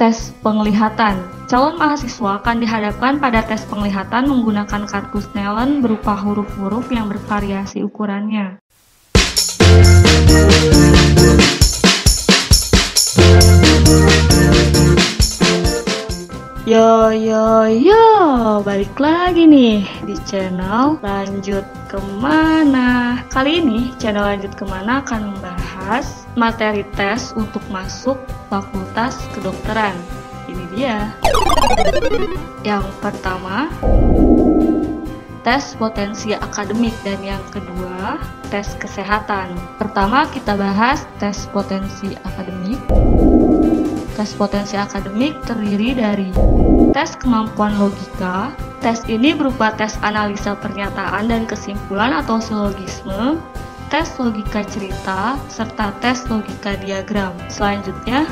Tes penglihatan. Calon mahasiswa akan dihadapkan pada tes penglihatan menggunakan kartu Snellen berupa huruf-huruf yang bervariasi ukurannya. Yo, balik lagi nih di channel Lanjut Kemana. Kali ini channel Lanjut Kemana akan membahas materi tes untuk masuk Fakultas Kedokteran. Ini dia. Yang pertama, tes potensi akademik, dan yang kedua, tes kesehatan. Pertama kita bahas tes potensi akademik. Tes potensi akademik terdiri dari tes kemampuan logika. Tes ini berupa tes analisa pernyataan dan kesimpulan atau silogisme, tes logika cerita, serta tes logika diagram. Selanjutnya,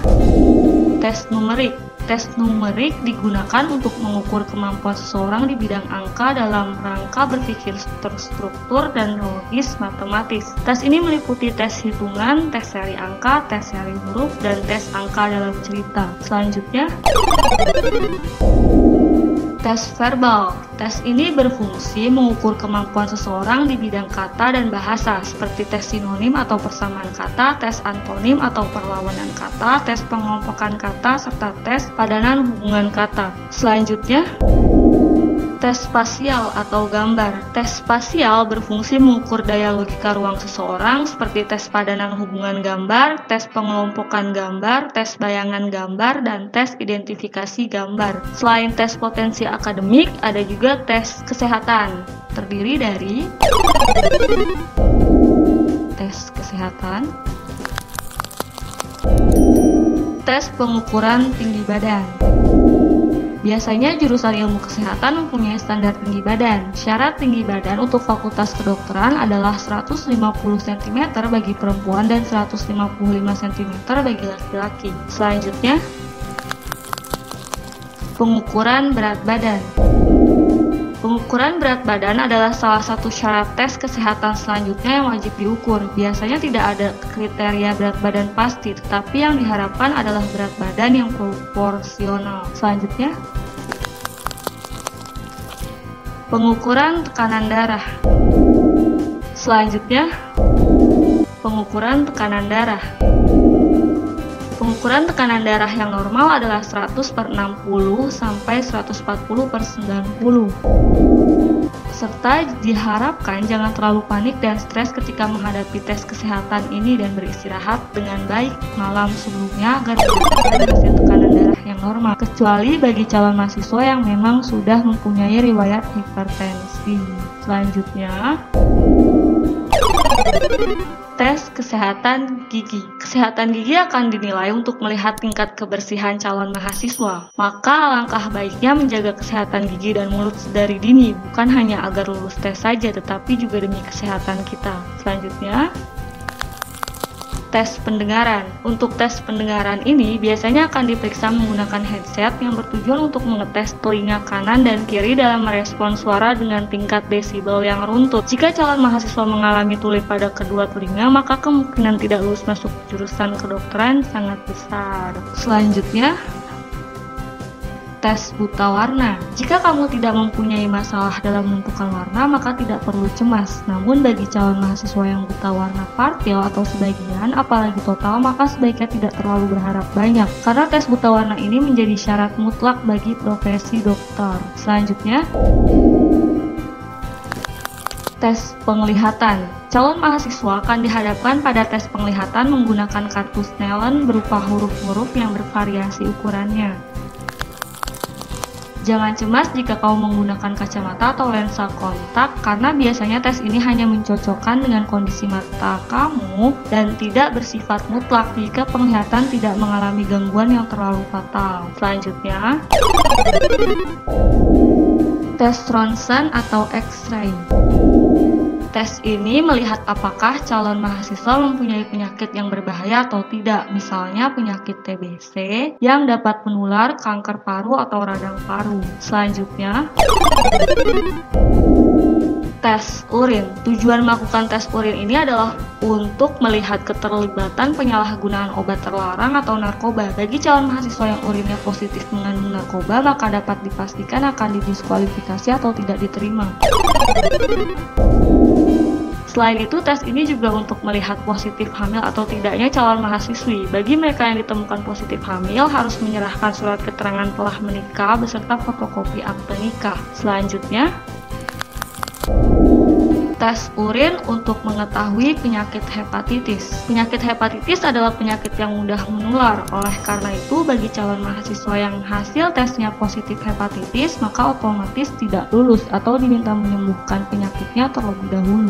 tes numerik. Tes numerik digunakan untuk mengukur kemampuan seseorang di bidang angka dalam rangka berpikir terstruktur dan logis matematis. Tes ini meliputi tes hitungan, tes seri angka, tes seri huruf, dan tes angka dalam cerita. Selanjutnya, tes verbal. Tes ini berfungsi mengukur kemampuan seseorang di bidang kata dan bahasa, seperti tes sinonim atau persamaan kata, tes antonim atau perlawanan kata, tes pengelompokan kata, serta tes padanan hubungan kata. Selanjutnya, tes spasial atau gambar. Tes spasial berfungsi mengukur daya logika ruang seseorang, seperti tes padanan hubungan gambar, tes pengelompokan gambar, tes bayangan gambar, dan tes identifikasi gambar. Selain tes potensi akademik, ada juga tes kesehatan. Terdiri dari tes kesehatan, tes pengukuran tinggi badan. Biasanya jurusan ilmu kesehatan mempunyai standar tinggi badan. Syarat tinggi badan untuk Fakultas Kedokteran adalah 150 cm bagi perempuan dan 155 cm bagi laki-laki. Selanjutnya, pengukuran berat badan. Pengukuran berat badan adalah salah satu syarat tes kesehatan selanjutnya yang wajib diukur. Biasanya tidak ada kriteria berat badan pasti, tetapi yang diharapkan adalah berat badan yang proporsional. Selanjutnya, pengukuran tekanan darah. Selanjutnya, pengukuran tekanan darah. Pengukuran tekanan darah yang normal adalah 100/60 sampai 140/90. Serta diharapkan jangan terlalu panik dan stres ketika menghadapi tes kesehatan ini dan beristirahat dengan baik malam sebelumnya agar mendapatkan hasil tekanan darah yang normal, kecuali bagi calon mahasiswa yang memang sudah mempunyai riwayat hipertensi. Selanjutnya, tes kesehatan gigi. Kesehatan gigi akan dinilai untuk melihat tingkat kebersihan calon mahasiswa. Maka alangkah baiknya menjaga kesehatan gigi dan mulut sedari dini, bukan hanya agar lulus tes saja, tetapi juga demi kesehatan kita. Selanjutnya, tes pendengaran. Untuk tes pendengaran ini biasanya akan diperiksa menggunakan headset yang bertujuan untuk mengetes telinga kanan dan kiri dalam merespons suara dengan tingkat desibel yang runtut. Jika calon mahasiswa mengalami tuli pada kedua telinga, maka kemungkinan tidak lulus masuk jurusan kedokteran sangat besar. Selanjutnya, tes buta warna. Jika kamu tidak mempunyai masalah dalam menentukan warna, maka tidak perlu cemas. Namun bagi calon mahasiswa yang buta warna parsial atau sebagian, apalagi total, maka sebaiknya tidak terlalu berharap banyak, karena tes buta warna ini menjadi syarat mutlak bagi profesi dokter. Selanjutnya, tes penglihatan. Calon mahasiswa akan dihadapkan pada tes penglihatan menggunakan kartu Snellen berupa huruf-huruf yang bervariasi ukurannya. Jangan cemas jika kamu menggunakan kacamata atau lensa kontak, karena biasanya tes ini hanya mencocokkan dengan kondisi mata kamu dan tidak bersifat mutlak jika penglihatan tidak mengalami gangguan yang terlalu fatal. Selanjutnya, tes ronsen atau X-ray. Tes ini melihat apakah calon mahasiswa mempunyai penyakit yang berbahaya atau tidak, misalnya penyakit TBC yang dapat menular, kanker paru, atau radang paru. Selanjutnya, tes urin. Tujuan melakukan tes urin ini adalah untuk melihat keterlibatan penyalahgunaan obat terlarang atau narkoba. Bagi calon mahasiswa yang urinnya positif mengandung narkoba, maka dapat dipastikan akan didiskualifikasi atau tidak diterima. Selain itu, tes ini juga untuk melihat positif hamil atau tidaknya calon mahasiswi. Bagi mereka yang ditemukan positif hamil, harus menyerahkan surat keterangan telah menikah beserta fotokopi akte nikah. Selanjutnya, tes urin untuk mengetahui penyakit hepatitis. Penyakit hepatitis adalah penyakit yang mudah menular. Oleh karena itu, bagi calon mahasiswa yang hasil tesnya positif hepatitis, maka otomatis tidak lulus atau diminta menyembuhkan penyakitnya terlebih dahulu.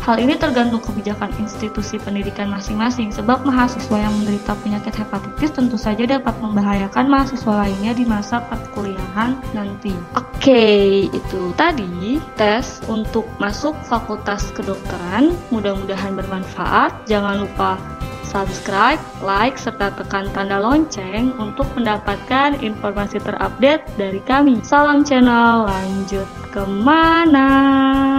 Hal ini tergantung kebijakan institusi pendidikan masing-masing, sebab mahasiswa yang menderita penyakit hepatitis tentu saja dapat membahayakan mahasiswa lainnya di masa perkuliahan nanti. Oke, itu tadi tes untuk masuk Fakultas Kedokteran. Mudah-mudahan bermanfaat. Jangan lupa subscribe, like, serta tekan tanda lonceng untuk mendapatkan informasi terupdate dari kami. Salam channel, lanjut kemana?